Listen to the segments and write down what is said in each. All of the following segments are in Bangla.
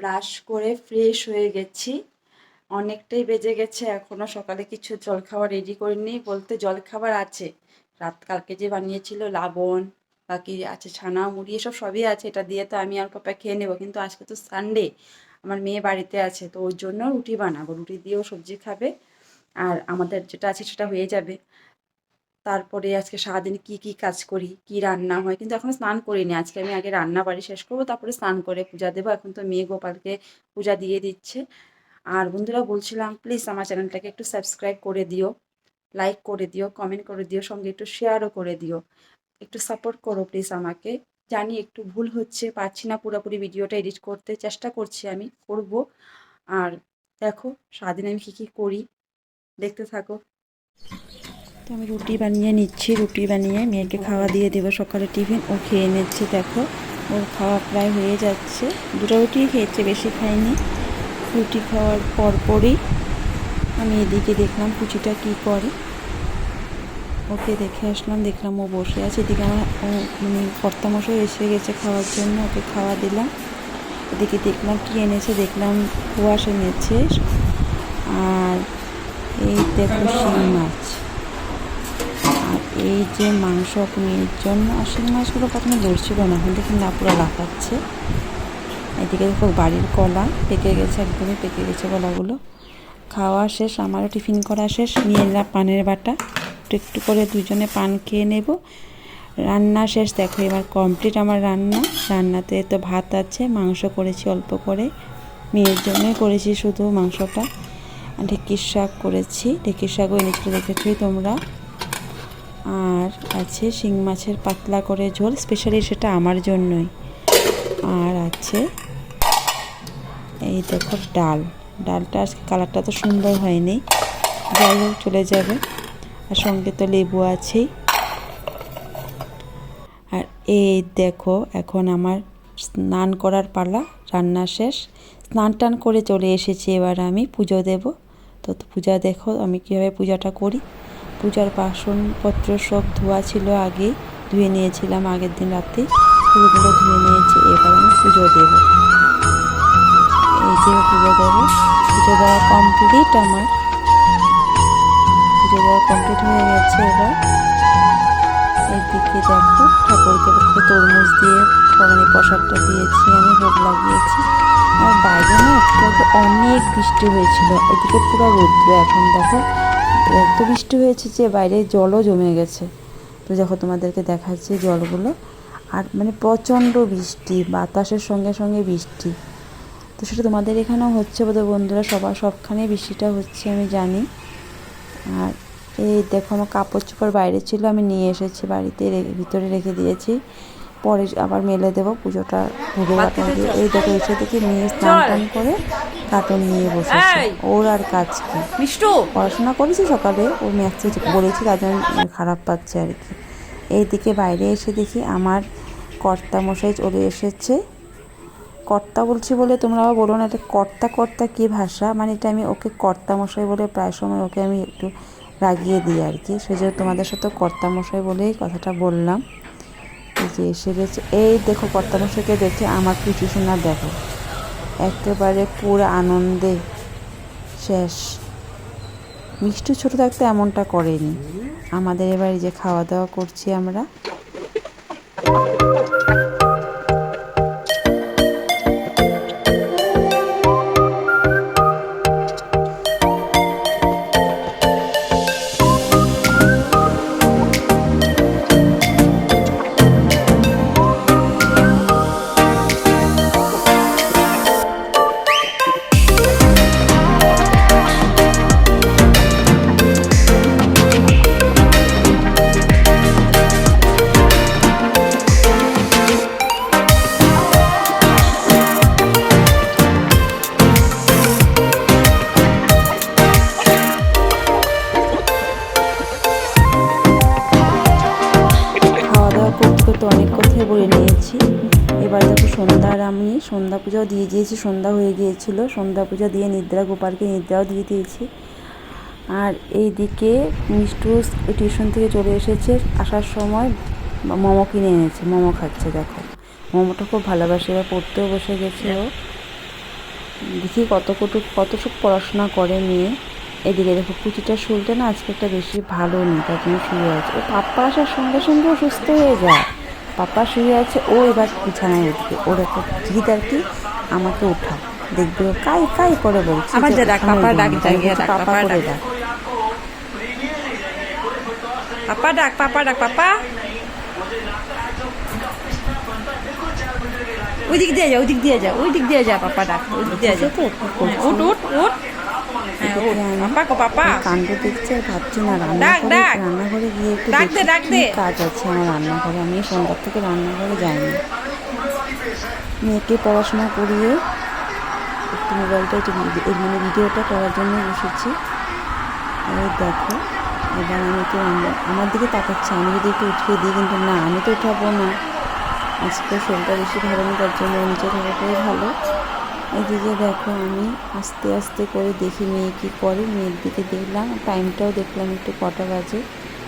ব্রাশ করে ফ্রেশ হয়ে গেছি। অনেকটাই বেজে গেছে, এখনও সকালে কিছু জলখাবার রেডি করিনি, বলতে জলখাবার আছে। কালকে যে বানিয়েছিল লাবণ, বাকি আছে ছানা মুড়ি, এসব সবই আছে। এটা দিয়ে তো আমি আর পাপা খেয়ে নেবো, কিন্তু আজকে তো সানডে, আমার মেয়ে বাড়িতে আছে, তো ওর জন্য রুটি বানাবো। রুটি দিয়েও সবজি খাবে, আর আমাদের যেটা আছে সেটা হয়ে যাবে। তারপরে আজকে সারাদিন কি কি কাজ করি, কি রান্না হয়, কিন্তু এখনো স্নান করিনি। আজকে আমি আগে রান্না বাড়ি শেষ করবো, তারপরে স্নান করে পূজা দেবো। এখন তো মেয়ে গোপালকে পূজা দিয়ে দিচ্ছে। আর বন্ধুরা বলছিলাম, প্লিজ আমার চ্যানেলটাকে একটু সাবস্ক্রাইব করে দিও, লাইক করে দিও, কমেন্ট করে দিও, সঙ্গে একটু শেয়ারও করে দিও। একটু সাপোর্ট করো প্লিজ আমাকে। জানি একটু ভুল হচ্ছে, পারছি না পুরোপুরি ভিডিওটা এডিট করতে, চেষ্টা করছি, আমি করব। আর দেখো সারাদিন আমি কী কী করি, দেখতে থাকো। তো আমি রুটি বানিয়ে নিচ্ছি, রুটি বানিয়ে মেয়েকে খাওয়া দিয়ে দেবো, সকালে টিফিন ও খেয়ে নিচ্ছে। দেখো ওর খাওয়া প্রায় হয়ে যাচ্ছে, দুটো রুটি খেয়েছে, বেশি খাইনি। রুটি খাওয়ার পরপরই আমি এদিকে দেখলাম পুচিটা কি করে, ওকে দেখে আসলাম, দেখলাম ও বসে আছে। এদিকে আমার কর্তামশাই এসে গেছে খাওয়ার জন্য, ওকে খাওয়া দিলাম। এদিকে দেখলাম কি এনেছে, দেখলাম কুয়াশ এনেছে, আর এই দেখো শিং মাছ, আর এই যে মাংস মেয়ের জন্য। আর শিং মাছগুলো প্রথমে ধরছিল না, এখন দেখি না পুরো লাফাচ্ছে। এদিকে দেখো বাড়ির কলা পেকে গেছে, একদমই পেকে গেছে কলাগুলো। খাওয়া শেষ, আমারও টিফিন করা শেষ। নিয়ে নিলাম পানের বাটা, একটু একটু করে দুজনে পান খেয়ে নেব। রান্না শেষ, দেখো এবার কমপ্লিট আমার রান্না। রান্নাতে তো ভাত আছে, মাংস করেছি অল্প করে, মেয়ের জন্যই করেছি শুধু মাংসটা। ঢেঁকির শাক করেছি, ঢেঁকির শাকও এনেছিল, দেখেছি তোমরা। আর আছে শিং মাছের পাতলা করে ঝোল, স্পেশালি সেটা আমার জন্যই। আর আছে এই দেখো ডাল, ডালটা আজকে কালারটা তো সুন্দর হয়নি, যাই হোক চলে যাবে। আর সঙ্গে তো লেবু আছেই। আর এই দেখো এখন আমার স্নান করার পালা, রান্না শেষ, স্নান টান করে চলে এসেছি। এবার আমি পুজো দেব। তো পূজা দেখো আমি কীভাবে পূজাটা করি। পূজার বাসনপত্র সব ধোয়া ছিল, আগেই ধুয়ে নিয়েছিলাম, আগের দিন রাতে ফুলগুলো ধুয়ে নিয়েছি। এবার আমি পুজো দেব, এই যে পুজো দেবো। পুজো দেওয়া কমপ্লিট, আমার পুজো দেওয়া কমপ্লিট হয়ে গেছে। এবার এইদিকে দেখো ঠাকুরকে তরমুজ দিয়ে মানে প্রসাদটা দিয়েছি, আমি ভোগ লাগিয়েছি। আর বাইরে না একটু অনেক বৃষ্টি হয়েছিল, এদিকে পুরো রৌদ্র। এখন দেখো এত বৃষ্টি হয়েছে যে বাইরে জলও জমে গেছে। তো দেখো তোমাদেরকে দেখাচ্ছি জলগুলো, আর মানে প্রচণ্ড বৃষ্টি, বাতাসের সঙ্গে সঙ্গে বৃষ্টি। তো সেটা তোমাদের এখানেও হচ্ছে বোধহয় বন্ধুরা, সবখানে বৃষ্টিটা হচ্ছে আমি জানি। আর এই দেখো আমার কাপড় চোপড় বাইরে ছিল, আমি নিয়ে এসেছি বাড়িতে, ভিতরে রেখে দিয়েছি, পরে আবার মেলে দেবো পুজোটা ভোগের কাটন দিয়ে। এই দেখো এসে দেখি মেয়ে স্নান টান করে কার্টুন নিয়ে বসেছে, ওর আর কাজ কি, পড়াশোনা করেছি সকালে, ওর ম্যাথসে বলেছি, তার জন্য খারাপ পাচ্ছে আর কি। এইদিকে বাইরে এসে দেখি আমার কর্তামশাই চলে এসেছে। কর্তা বলছি বলে তোমরা আবার বলো না, এটা কর্তা কর্তা কী ভাষা, মানে এটা আমি ওকে কর্তামশাই বলে প্রায় সময় ওকে আমি একটু রাগিয়ে দিই আর কি, সেজন্য তোমাদের সাথে কর্তামশাই বলেই কথাটা বললাম। এই যে এসে গেছে, এই দেখো কর্তামশাইকে দেখে আমার পিছু শোনা দেখো একেবারে পুরো আনন্দে শেষ। মিষ্টি ছোটো থাকতে এমনটা করেনি। আমাদের এবার এই যে খাওয়া দাওয়া করছি আমরা। তো অনেক কথাই বলে নিয়েছি। এবার দেখো সন্ধ্যার আমি সন্ধ্যা পূজাও দিয়ে দিয়েছি, সন্ধ্যা হয়ে গিয়েছিল, সন্ধ্যা পূজা দিয়ে নিদ্রা, গোপালকে নিদ্রাও দিয়ে দিয়েছি। আর এইদিকে মিষ্টু টিউশন থেকে চলে এসেছে, আসার সময় মোমো কিনে এনেছে, মোমো খাচ্ছে। দেখো মোমোটা খুব ভালোবাসে, এবার পড়তেও বসে গেছে ও। দেখি কতটুক পড়াশোনা করে মেয়ে। এদিকে দেখো কুচিটার শরীরটা না আজকে একটা বেশি ভালো নেই, তার জন্য শুয়ে আছে। ও পাপ্পা আসার সঙ্গে সঙ্গে অসুস্থ হয়ে যায়। পাপ্পা শুয়ে আছে, ও এবার বিছানায় উঠবে। ওর একটা জিদ আর কি, আমাকে উঠা। দেখবে ও কাই কাই করে বলছে আবার যে যা ডাক, উঠানোর পাপা ডাক, জন্য। আমি জাগিয়ে বলছি ডাক, পাপা পাপা করে ডাক, ডাক। পাপা ডাক, পাপা ডাক, পাপা। ওই দিক দিয়ে যা, ওই দিক দিয়ে যা, ওই দিক দিয়ে যা, পাপা ডাক, ওই দিক দিয়ে দেখেছো যা। তো কি হ্যাঁ, করছে। উঠ উঠ উঠ। হ্যাঁ উঠ, এদিকে আমি পাপা কো পাপা। ওর কাণ্ড দেখছি আর ভাবছি না ডাক ডাক, রান্নাঘরে গিয়ে একটু ডাক দে দেখি ডাক কী দে। কাজ আছে আমার রান্নাঘরে। আমি সন্ধ্যার থেকে রান্নাঘরে যাইনি। মেয়েকে পড়াশোনা করিয়ে একটু মোবাইলটা একটু মানে ভিডিওটা করার জন্য বসেছি। এই দেখো, এবার আমি একটু আমার দিকে তাকাচ্ছে, আমি যদি একটু উঠিয়ে দিই, কিন্তু না, আমি তো উঠাবো না। আজকে শরীরটা বেশি ভালো নেই, তার জন্য নিচে থাকাটাই ভালো। এদিকে দেখো আমি আস্তে আস্তে করে দেখি মেয়ে কী করে। মেয়ের দিকে দেখলাম, টাইমটাও দেখলাম একটু কটা বাজে,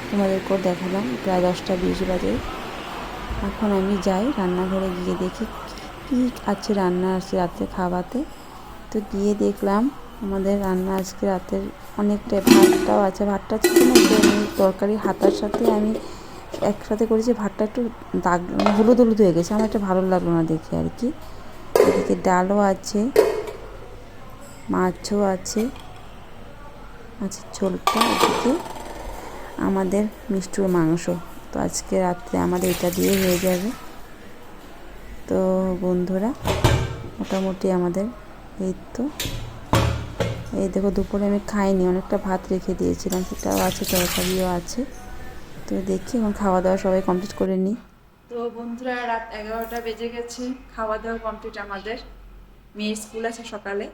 তোমাদেরকেও দেখালাম প্রায় 10টা 20 বাজে। এখন আমি যাই রান্নাঘরে, গিয়ে দেখি কী আছে রান্না আছে রাতে খাওয়াতে। তো গিয়ে দেখলাম আমাদের রান্না আজকে রাতের অনেকটাই, ভাতটাও আছে। ভাতটা ছিল না, একটু আমি তরকারি হাতার সাথে আমি একসাথে করেছি। ভাতটা একটু দাগ হলুদ হলুদ হয়ে গেছে, আমার একটা ভালো লাগলো না দেখে আর কি। এদিকে ডালও আছে, মাছও আছে, মাছের ঝোলটা। এদিকে আমাদের মিষ্টুর মাংস। তো আজকে রাত্রে আমাদের এটা দিয়ে হয়ে যাবে। তো বন্ধুরা, মোটামুটি আমাদের এই তো। এই দেখো, দুপুরে আমি খাইনি, অনেকটা ভাত রেখে দিয়েছিলাম, সেটাও আছে, তরকারিও আছে। তো দেখি এখন খাওয়া দাওয়া সবাই কমপ্লিট করে নিই। তো বন্ধুরা, রাত 11টা বেজে গেছে, খাওয়া দাওয়া কমপ্লিট আমাদের। মেয়ের স্কুল আছে সকালে,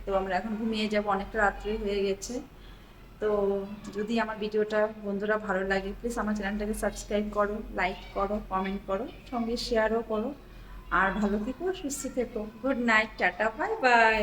তো আমরা এখন ঘুমিয়ে যাব, অনেকটা রাত্রি হয়ে গেছে। তো যদি আমার ভিডিওটা বন্ধুরা ভালো লাগে, প্লিজ আমার চ্যানেলটাকে সাবস্ক্রাইব করো, লাইক করো, কমেন্ট করো, সঙ্গে শেয়ারও করো। আর ভালো থেকো, সুস্থ থেকো। Good night, tata, bye bye.